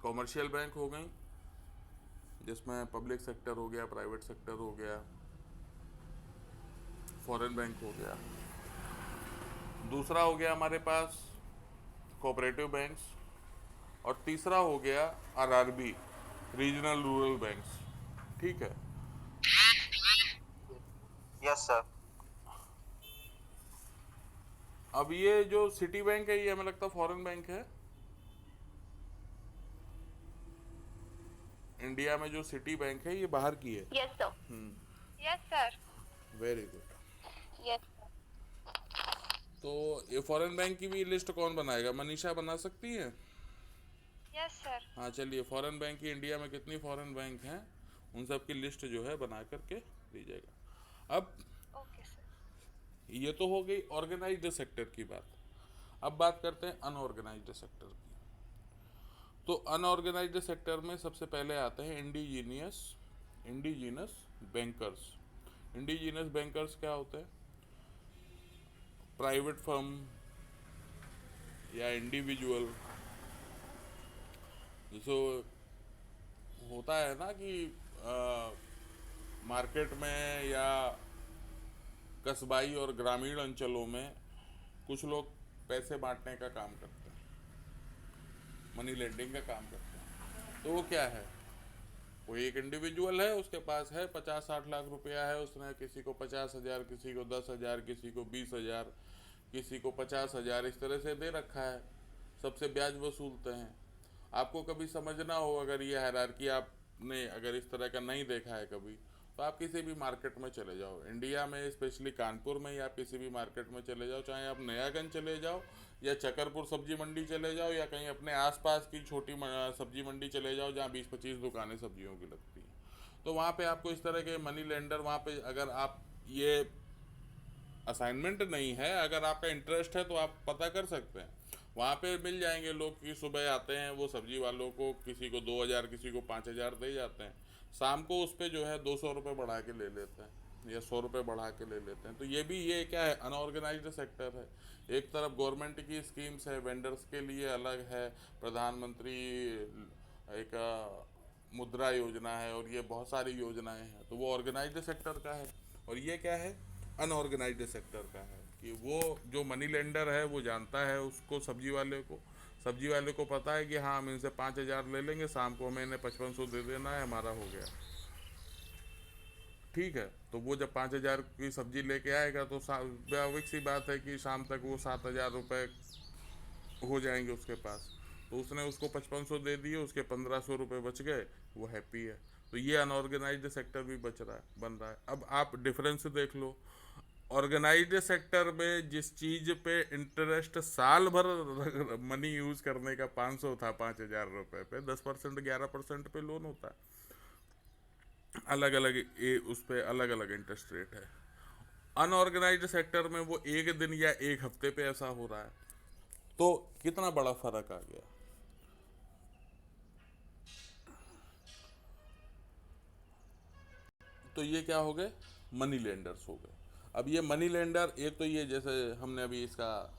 कॉमर्शियल बैंक हो गई, जिसमें पब्लिक सेक्टर हो गया, प्राइवेट सेक्टर हो गया, फॉरेन बैंक हो गया। दूसरा हो गया हमारे पास कोऑपरेटिव बैंक्स, और तीसरा हो गया आरआरबी, रीजनल रूरल बैंक्स। ठीक है। Yes sir. अब ये जो सिटी बैंक है, ये हमें लगता है फॉरेन बैंक है। इंडिया में जो सिटी बैंक है ये बाहर की है। Yes sir. Yes sir. Very good. Yes. तो ये फॉरेन बैंक की भी लिस्ट कौन बनाएगा? मनीषा बना सकती है? Yes sir. हाँ, चलिए, फॉरेन बैंक की इंडिया में कितनी फॉरेन बैंक हैं उन सब की लिस्ट जो है बना करके दी जाएगा। अब ओके सर। ये तो हो गई ऑर्गेनाइज्ड सेक्टर की बात। अब बात करते हैं अनऑर्गेनाइज्ड सेक्टर की। तो अनऑर्गेनाइज्ड सेक्टर में सबसे पहले आते हैं इंडिजीनस बैंकर्स। इंडिजीनस बैंकर्स क्या होते हैं? प्राइवेट फर्म या इंडिविजुअल, जैसे होता है ना कि मार्केट में या कस्बाई और ग्रामीण अंचलों में कुछ लोग पैसे बांटने का काम करते हैं, मनी लेंडिंग का काम करते हैं। तो वो क्या है? वो एक इंडिविजुअल है, उसके पास है 50-60 लाख रुपया है, उसने किसी को 50,000, किसी को 10,000, किसी को 20,000, किसी को 50,000 इस तरह से दे रखा है। सबसे ब्याज वसूलते हैं। आपको कभी समझना हो, अगर ये हायरार्की आपने अगर इस तरह का नहीं देखा है कभी, तो आप किसी भी मार्केट में चले जाओ इंडिया में, स्पेशली कानपुर में, या किसी भी मार्केट में चले जाओ, चाहे आप नयागंज चले जाओ या चकरपुर सब्जी मंडी चले जाओ या कहीं अपने आसपास की छोटी सब्जी मंडी चले जाओ जहाँ 20-25 दुकानें सब्जियों की लगती हैं। तो वहाँ पे आपको इस तरह के मनी लेंडर, वहाँ पे अगर आप ये असाइनमेंट नहीं है, अगर आपका इंटरेस्ट है तो आप पता कर सकते हैं। वहाँ पे मिल जाएंगे लोग कि सुबह आते हैं, वो सब्जी वालों को किसी को 2,000, किसी को 5,000 दे जाते हैं, शाम को उस पर जो है 200 रुपये बढ़ा के ले लेते हैं या 100 रुपये बढ़ा के ले लेते हैं। तो ये क्या है? अनऑर्गेनाइज्ड सेक्टर है। एक तरफ गवर्नमेंट की स्कीम्स है, वेंडर्स के लिए अलग है, प्रधानमंत्री एक मुद्रा योजना है, और ये बहुत सारी योजनाएं हैं। तो वो ऑर्गेनाइज्ड सेक्टर का है, और ये क्या है? अनऑर्गेनाइज्ड सेक्टर का है। कि वो जो मनी लेंडर है वो जानता है उसको, सब्जी वाले को पता है कि हाँ, हम इनसे 5,000 ले लेंगे, शाम को हमें इन्हें 5500 दे देना है, हमारा हो गया। ठीक है। तो वो जब 5,000 की सब्जी लेके आएगा तो स्वाभाविक सी बात है कि शाम तक वो 7,000 रुपये हो जाएंगे उसके पास। तो उसने उसको 5500 दे दिए, उसके 1,500 रुपये बच गए, वो हैप्पी है। तो ये अनऑर्गेनाइज्ड सेक्टर भी बन रहा है। अब आप डिफरेंस देख लो, ऑर्गेनाइज्ड सेक्टर में जिस चीज़ पे इंटरेस्ट साल भर मनी यूज़ करने का 500 था, 5,000 रुपये पे 10%, 11% पे लोन होता है। अलग अलग उस पर अलग अलग इंटरेस्ट रेट है। अनऑर्गेनाइज्ड सेक्टर में वो एक दिन या एक हफ्ते पे ऐसा हो रहा है। तो कितना बड़ा फर्क आ गया। तो ये क्या हो गए? मनी लेंडर्स हो गए। अब ये मनी लेंडर, एक तो ये जैसे हमने अभी इसका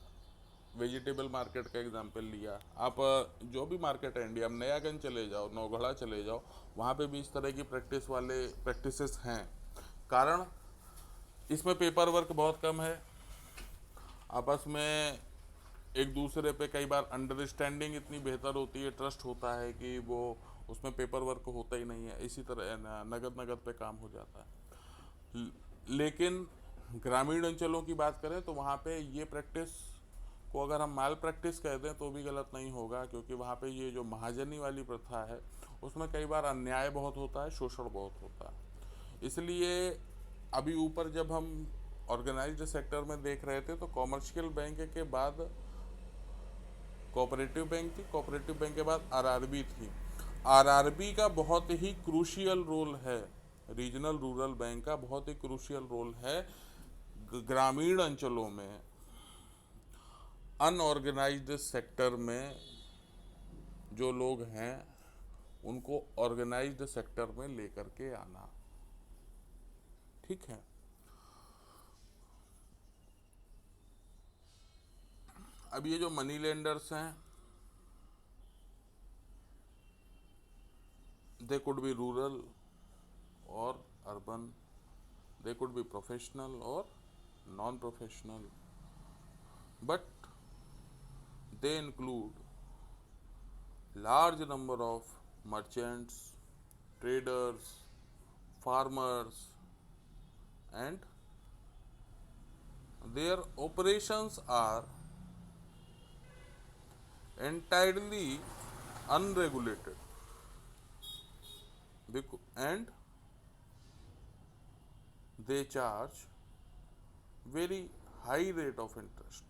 वेजिटेबल मार्केट का एग्जांपल लिया, आप जो भी मार्केट है इंडिया में, नयागंज चले जाओ, नौगढ़ा चले जाओ, वहाँ पे भी इस तरह की प्रैक्टिसेस हैं। कारण इसमें पेपर वर्क बहुत कम है, आपस में एक दूसरे पे कई बार अंडरस्टैंडिंग इतनी बेहतर होती है, ट्रस्ट होता है कि वो उसमें पेपर वर्क होता ही नहीं है, इसी तरह नगद पे काम हो जाता है। लेकिन ग्रामीण अंचलों की बात करें तो वहाँ पे ये प्रैक्टिस को अगर हम माल प्रैक्टिस कह दें तो भी गलत नहीं होगा, क्योंकि वहाँ पे ये जो महाजनी वाली प्रथा है उसमें कई बार अन्याय बहुत होता है, शोषण बहुत होता है। इसलिए अभी ऊपर जब हम ऑर्गेनाइज्ड सेक्टर में देख रहे थे तो कॉमर्शियल बैंक के बाद कोऑपरेटिव बैंक थी, कोऑपरेटिव बैंक के बाद आरआरबी थी। आरआरबी का बहुत ही क्रूशियल रोल है, रीजनल रूरल बैंक का बहुत ही क्रूशियल रोल है ग्रामीण अंचलों में अनऑर्गेनाइज्ड सेक्टर में जो लोग हैं उनको ऑर्गेनाइज्ड सेक्टर में लेकर के आना। ठीक है, अब ये जो मनी लेंडर्स हैं दे कुड बी रूरल और urban, they could be professional और non professional, but they include large number of merchants, traders, farmers, and their operations are entirely unregulated and they charge very high rate of interest.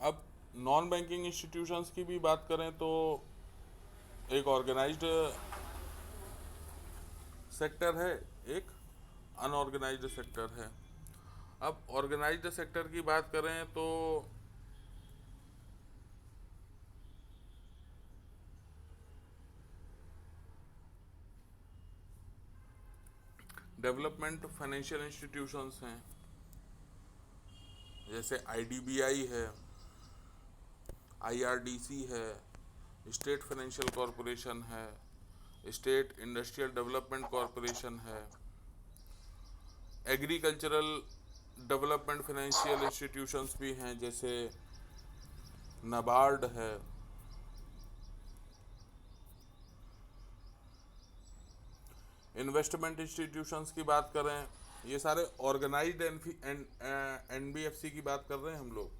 अब non banking institutions की भी बात करें तो एक organised sector है, एक अनऑर्गेनाइज्ड सेक्टर है। अब ऑर्गेनाइज्ड सेक्टर की बात करें तो डेवलपमेंट फाइनेंशियल इंस्टीट्यूशंस हैं, जैसे आईडीबीआई है, आईआरडीसी है, स्टेट फाइनेंशियल कॉरपोरेशन है, स्टेट इंडस्ट्रियल डेवलपमेंट कॉरपोरेशन है, एग्रीकल्चरल डेवलपमेंट फाइनेंशियल इंस्टीट्यूशंस भी हैं जैसे नाबार्ड है, इन्वेस्टमेंट इंस्टीट्यूशंस की बात करें, ये सारे ऑर्गेनाइज्ड एनबीएफसी की बात कर रहे हैं हम लोग।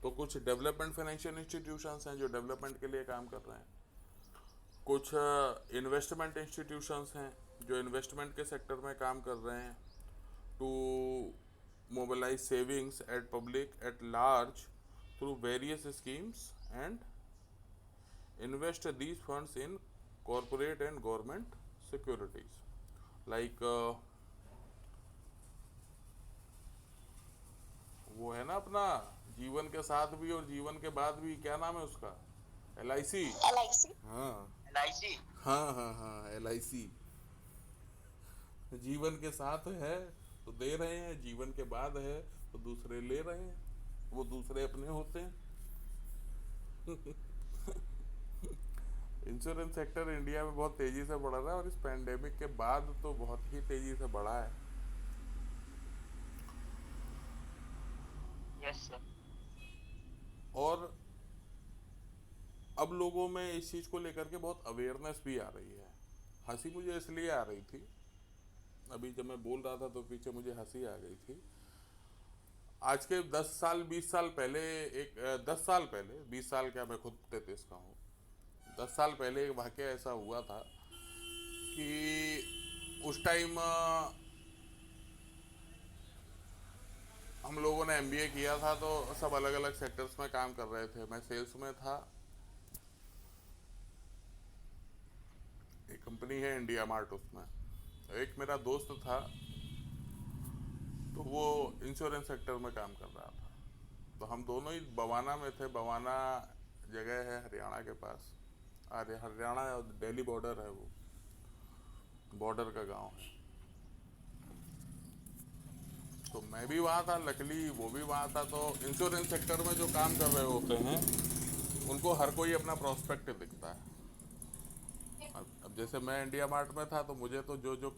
तो कुछ डेवलपमेंट फाइनेंशियल इंस्टीट्यूशंस हैं जो डेवलपमेंट के लिए काम कर रहे हैं, कुछ इन्वेस्टमेंट इंस्टीट्यूशंस हैं जो इन्वेस्टमेंट के सेक्टर में काम कर रहे हैं to mobilise savings at public at large through various schemes and invest these funds in corporate and government securities like वो है ना अपना जीवन के साथ भी और जीवन के बाद भी, क्या नाम है उसका, LIC। हाँ LIC। हाँ हाँ हाँ LIC। जीवन के साथ है तो दे रहे हैं, जीवन के बाद है तो दूसरे ले रहे हैं, वो दूसरे अपने होते हैं। इंश्योरेंस सेक्टर इंडिया में बहुत तेजी से बढ़ रहा है और इस पैंडेमिक के बाद तो बहुत ही तेजी से बढ़ा है। Yes sir. और अब लोगों में इस चीज को लेकर के बहुत अवेयरनेस भी आ रही है। हंसी मुझे इसलिए आ रही थी, अभी जब मैं बोल रहा था तो पीछे मुझे हंसी आ गई थी। आज के 10 साल 20 साल पहले 10 साल पहले, 20 साल क्या, मैं खुद 33 का हूँ, 10 साल पहले एक वाकया ऐसा हुआ था कि उस टाइम हम लोगों ने MBA किया था तो सब अलग अलग सेक्टर्स में काम कर रहे थे। मैं सेल्स में था, एक कंपनी है इंडिया मार्ट, उसमें एक मेरा दोस्त था तो वो इंश्योरेंस सेक्टर में काम कर रहा था। तो हम दोनों ही बवाना में थे। बवाना जगह है हरियाणा के पास, अरे हरियाणा और दिल्ली बॉर्डर है, वो बॉर्डर का गांव है। तो मैं भी वहाँ था, लकली वो भी वहाँ था। तो इंश्योरेंस सेक्टर में जो काम कर रहे होते हैं उनको हर कोई अपना प्रोस्पेक्ट दिखता है। अब जैसे मैं इंडिया मार्ट में था तो मुझे तो जो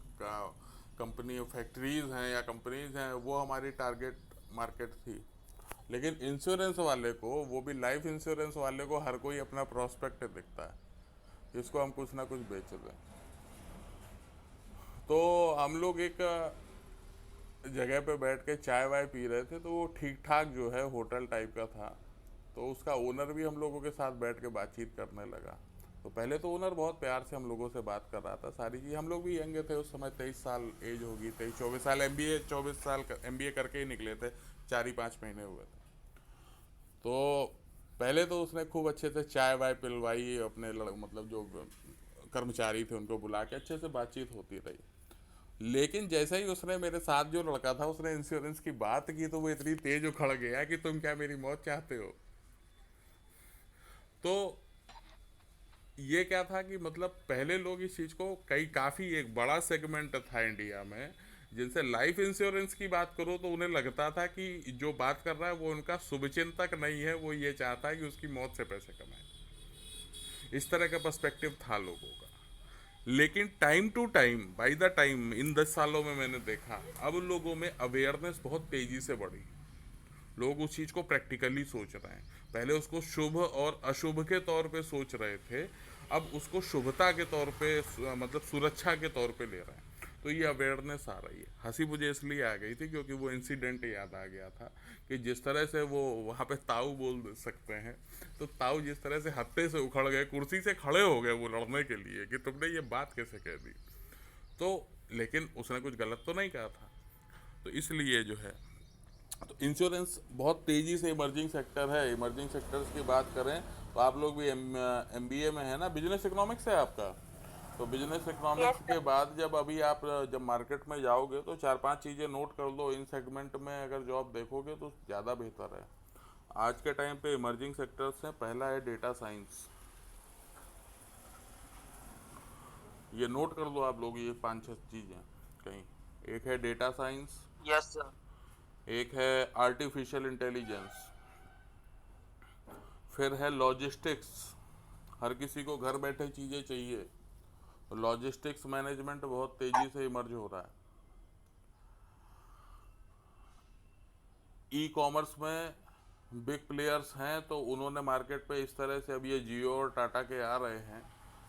कंपनी फैक्ट्रीज हैं या कंपनीज हैं वो हमारी टारगेट मार्केट थी। लेकिन इंश्योरेंस वाले को, वो भी लाइफ इंश्योरेंस वाले को, हर कोई अपना प्रोस्पेक्ट दिखता है, इसको हम कुछ ना कुछ बेच दें। तो हम लोग एक जगह पे बैठ के चाय वाय पी रहे थे, तो वो ठीक ठाक जो है होटल टाइप का था। तो उसका ओनर भी हम लोगों के साथ बैठ के बातचीत करने लगा। तो पहले तो ओनर बहुत प्यार से हम लोगों से बात कर रहा था, सारी चीज़। हम लोग भी यंग थे उस समय, 23 साल एज होगी, 23-24 साल, MBA 24 साल MBA करके ही निकले थे, 4 ही 5 महीने हुए थे। तो पहले तो उसने खूब अच्छे से चाय वाय पिलवाई, अपने मतलब जो कर्मचारी थे उनको बुला के अच्छे से बातचीत होती रही। लेकिन जैसे ही उसने मेरे साथ जो लड़का था उसने इंश्योरेंस की बात की, तो वो इतनी तेज उखड़ गया कि तुम क्या मेरी मौत चाहते हो। तो ये क्या था कि मतलब पहले लोग इस चीज़ को काफ़ी एक बड़ा सेगमेंट था इंडिया में, जिनसे लाइफ इंश्योरेंस की बात करो तो उन्हें लगता था कि जो बात कर रहा है वो उनका शुभचिंतक नहीं है, वो ये चाहता है कि उसकी मौत से पैसे कमाए। इस तरह का पर्सपेक्टिव था लोगों का। लेकिन time to time, by the time, इन 10 सालों में मैंने देखा अब लोगों में अवेयरनेस बहुत तेज़ी से बढ़ी। लोग उस चीज़ को प्रैक्टिकली सोच रहे हैं। पहले उसको शुभ और अशुभ के तौर पे सोच रहे थे, अब उसको शुभता के तौर पे, मतलब सुरक्षा के तौर पे ले रहे हैं। तो ये अवेयरनेस आ रही है। हंसी मुझे इसलिए आ गई थी क्योंकि वो इंसिडेंट याद आ गया था कि जिस तरह से वो वहाँ पे ताऊ बोल सकते हैं, तो ताऊ जिस तरह से हत्थे से उखड़ गए, कुर्सी से खड़े हो गए वो लड़ने के लिए कि तुमने ये बात कैसे कह दी। तो लेकिन उसने कुछ गलत तो नहीं कहा था। तो इसलिए जो है, तो इंश्योरेंस बहुत तेज़ी से इमर्जिंग सेक्टर है। इमर्जिंग सेक्टर्स की बात करें तो आप लोग भी MBA में है ना, बिजनेस इकोनॉमिक्स है आपका। तो बिजनेस इकोनॉमिक्स यस के सर। बाद जब अभी आप जब मार्केट में जाओगे तो 4-5 चीज़ें नोट कर लो। इन सेगमेंट में अगर जॉब देखोगे तो ज़्यादा बेहतर है। आज के टाइम पे इमर्जिंग सेक्टर्स हैं। पहला है डेटा साइंस, ये नोट कर लो आप लोग, ये 5-6 चीज़ें कहीं। एक है डेटा साइंस, यस सर। एक है आर्टिफिशियल इंटेलिजेंस, फिर है लॉजिस्टिक्स। हर किसी को घर बैठे चीज़ें चाहिए, तो लॉजिस्टिक्स मैनेजमेंट बहुत तेज़ी से इमर्ज हो रहा है। ई कॉमर्स में बिग प्लेयर्स हैं, तो उन्होंने मार्केट पे इस तरह से, अब ये जियो और टाटा के आ रहे हैं,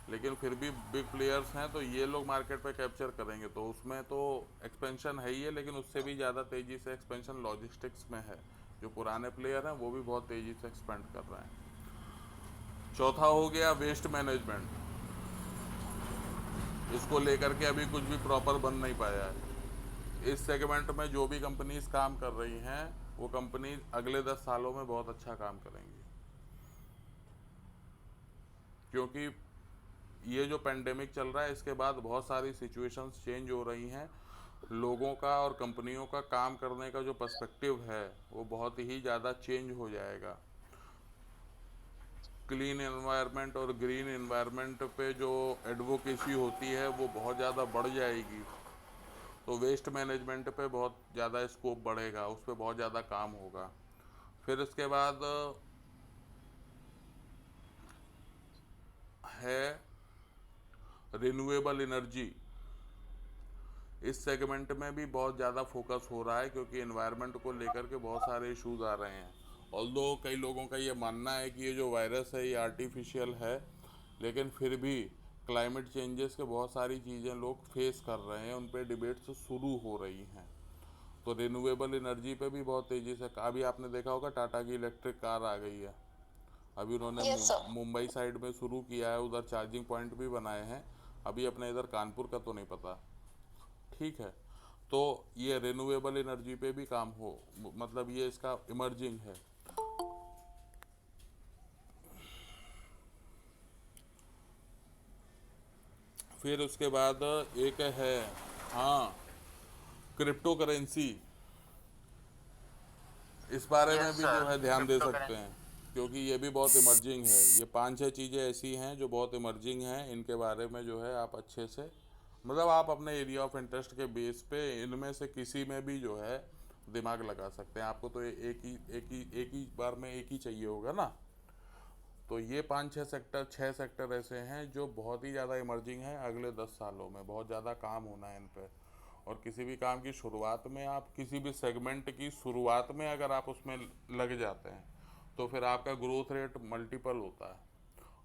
लेकिन फिर भी बिग प्लेयर्स हैं, तो ये लोग मार्केट पे कैप्चर करेंगे। तो उसमें तो एक्सपेंशन है ही है, लेकिन उससे भी ज़्यादा तेज़ी से एक्सपेंशन लॉजिस्टिक्स में है। जो पुराने प्लेयर हैं वो भी बहुत तेज़ी से एक्सपेंड कर रहे हैं। चौथा हो गया वेस्ट मैनेजमेंट। इसको लेकर के अभी कुछ भी प्रॉपर बन नहीं पाया है। इस सेगमेंट में जो भी कंपनीज काम कर रही हैं वो कंपनी अगले 10 सालों में बहुत अच्छा काम करेंगी, क्योंकि ये जो पेंडेमिक चल रहा है इसके बाद बहुत सारी सिचुएशंस चेंज हो रही हैं। लोगों का और कंपनियों का काम करने का जो पर्सपेक्टिव है वो बहुत ही ज़्यादा चेंज हो जाएगा। क्लीन एनवायरनमेंट और ग्रीन एनवायरनमेंट पे जो एडवोकेसी होती है वो बहुत ज़्यादा बढ़ जाएगी। तो वेस्ट मैनेजमेंट पे बहुत ज़्यादा स्कोप बढ़ेगा, उस पर बहुत ज़्यादा काम होगा। फिर इसके बाद है रिन्यूएबल एनर्जी। इस सेगमेंट में भी बहुत ज़्यादा फोकस हो रहा है, क्योंकि एनवायरनमेंट को लेकर के बहुत सारे इश्यूज आ रहे हैं। ऑल्दो कई लोगों का ये मानना है कि ये जो वायरस है ये आर्टिफिशियल है, लेकिन फिर भी क्लाइमेट चेंजेस के बहुत सारी चीज़ें लोग फेस कर रहे हैं, उन पर डिबेट्स शुरू हो रही हैं। तो रिन्यूएबल एनर्जी पे भी बहुत तेज़ी से, अभी आपने देखा होगा टाटा की इलेक्ट्रिक कार आ गई है। अभी उन्होंने यस सर। मुंबई साइड में शुरू किया है, उधर चार्जिंग पॉइंट भी बनाए हैं। अभी अपने इधर कानपुर का तो नहीं पता। ठीक है, तो ये रिन्यूएबल एनर्जी पे भी काम हो, मतलब ये इसका इमर्जिंग है। फिर उसके बाद एक है, हाँ, क्रिप्टो करेंसी। इस बारे में यस भी जो सर। है ध्यान दे क्रिप्टो सकते करेंसी। हैं, क्योंकि ये भी बहुत इमर्जिंग है। ये 5-6 चीज़ें ऐसी हैं जो बहुत इमर्जिंग हैं। इनके बारे में जो है आप अच्छे से, मतलब आप अपने एरिया ऑफ इंटरेस्ट के बेस पे इनमें से किसी में भी जो है दिमाग लगा सकते हैं। आपको तो एक ही बार में एक ही चाहिए होगा ना। तो ये 5-6 सेक्टर ऐसे हैं जो बहुत ही ज़्यादा इमर्जिंग हैं। अगले 10 सालों में बहुत ज़्यादा काम होना है इन पे। और किसी भी काम की शुरुआत में, आप किसी भी सेगमेंट की शुरुआत में अगर आप उसमें लग जाते हैं तो फिर आपका ग्रोथ रेट मल्टीपल होता है।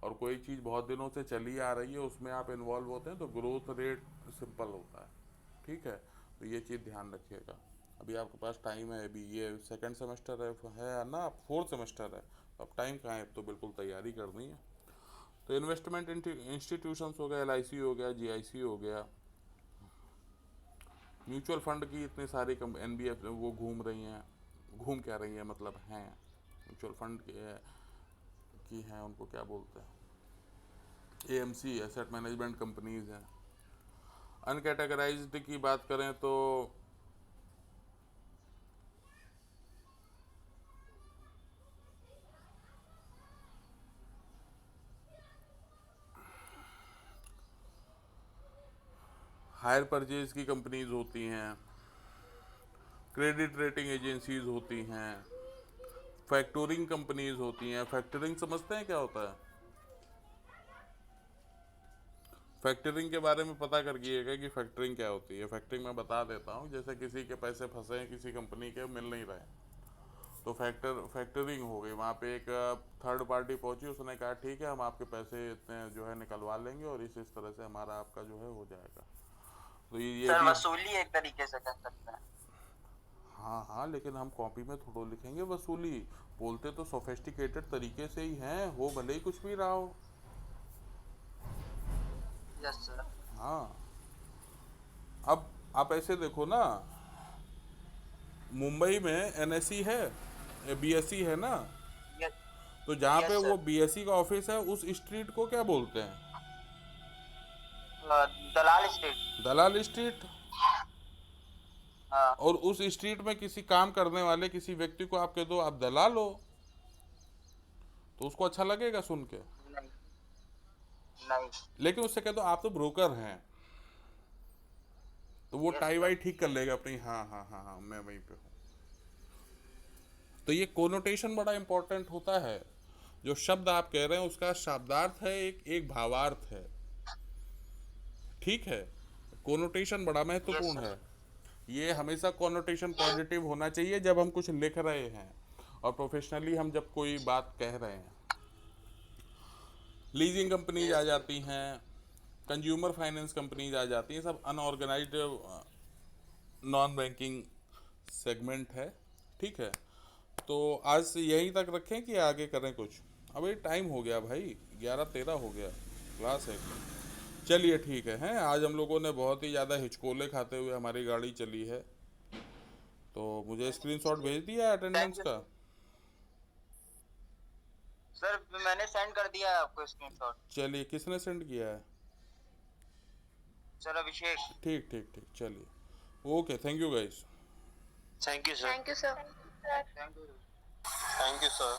और कोई चीज़ बहुत दिनों से चली आ रही है उसमें आप इन्वॉल्व होते हैं तो ग्रोथ रेट सिंपल होता है। ठीक है, तो ये चीज़ ध्यान रखिएगा। अभी आपके पास टाइम है, अभी ये सेकंड सेमेस्टर है ना, 4th सेमेस्टर है, अब टाइम कहाँ है, अब तो बिल्कुल तैयारी करनी है। तो इन्वेस्टमेंट इंस्टीट्यूशंस हो गया, LIC हो गया, GIC हो गया, म्यूचुअल फंड की इतनी सारी NBF वो घूम रही हैं, घूम क्या रही हैं मतलब हैं, म्यूचुअल फंड की हैं, उनको क्या बोलते हैं, AMC एसेट मैनेजमेंट कंपनीज हैं। अनकैटेगराइज्ड की बात करें तो हायर परचेज की कंपनीज होती हैं, क्रेडिट रेटिंग एजेंसीज होती हैं, फैक्टोरिंग कंपनीज होती हैं। फैक्टरिंग समझते हैं क्या होता है? फैक्टरिंग के बारे में पता करिएगा कि फैक्टरिंग क्या होती है। फैक्टरिंग मैं बता देता हूँ, जैसे किसी के पैसे फंसे हैं किसी कंपनी के, मिल नहीं रहे, तो फैक्टरिंग हो गई। वहाँ पे एक थर्ड पार्टी पहुंची, उसने कहा ठीक है हम आपके पैसे इतने जो है निकलवा लेंगे और इस तरह से हमारा आपका जो है हो जाएगा। तो ये सर भी वसूली एक तरीके से कह सकते हैं। हाँ हाँ, लेकिन हम कॉपी में थोड़ा लिखेंगे वसूली, बोलते तो सोफिस्टिकेटेड तरीके से ही हैं, हो भले ही कुछ भी रहा हो। Yes sir. हाँ, अब आप ऐसे देखो ना, मुंबई में NSE है, BSE है ना, यस तो जहाँ पे यस वो सर। BSE का ऑफिस है उस स्ट्रीट को क्या बोलते हैं? दलाल स्टेट। दलाल स्ट्रीट। हाँ। और उस स्ट्रीट में किसी काम करने वाले किसी व्यक्ति को आप कह दो आप दलाल हो, तो उसको अच्छा लगेगा सुन के? नहीं नहीं। लेकिन उससे कह दो आप तो ब्रोकर हैं, तो वो यस टाई सर। वाई ठीक कर लेगा अपनी, हाँ हाँ हाँ हाँ मैं वहीं पे हूँ। तो ये कोनोटेशन बड़ा इंपॉर्टेंट होता है। जो शब्द आप कह रहे हैं उसका शब्दार्थ है, एक भावार्थ है, ठीक है। कोनोटेशन बड़ा महत्वपूर्ण Yes, sir. है। ये हमेशा कोनोटेशन पॉजिटिव होना चाहिए जब हम कुछ लिख रहे हैं और प्रोफेशनली हम जब कोई बात कह रहे हैं। लीजिंग कंपनीज आ जाती हैं, कंज्यूमर फाइनेंस कंपनीज आ जाती हैं, सब अनऑर्गेनाइज्ड नॉन बैंकिंग सेगमेंट है, ठीक है। तो आज से यहीं तक रखें कि आगे करें कुछ? अभी टाइम हो गया भाई, 11:13 हो गया, क्लास है। चलिए ठीक है, हैं आज हम लोगों ने बहुत ही ज़्यादा हिचकोले खाते हुए हमारी गाड़ी चली है। तो मुझे स्क्रीनशॉट भेज दिया अटेंडेंस का? सर मैंने सेंड कर दिया है आपको स्क्रीनशॉट। चलिए, किसने सेंड किया है? सर अभिषेक। ठीक ठीक ठीक, चलिए, okay, thank you guys. Thank you sir. Thank you sir. Thank you. Thank you sir.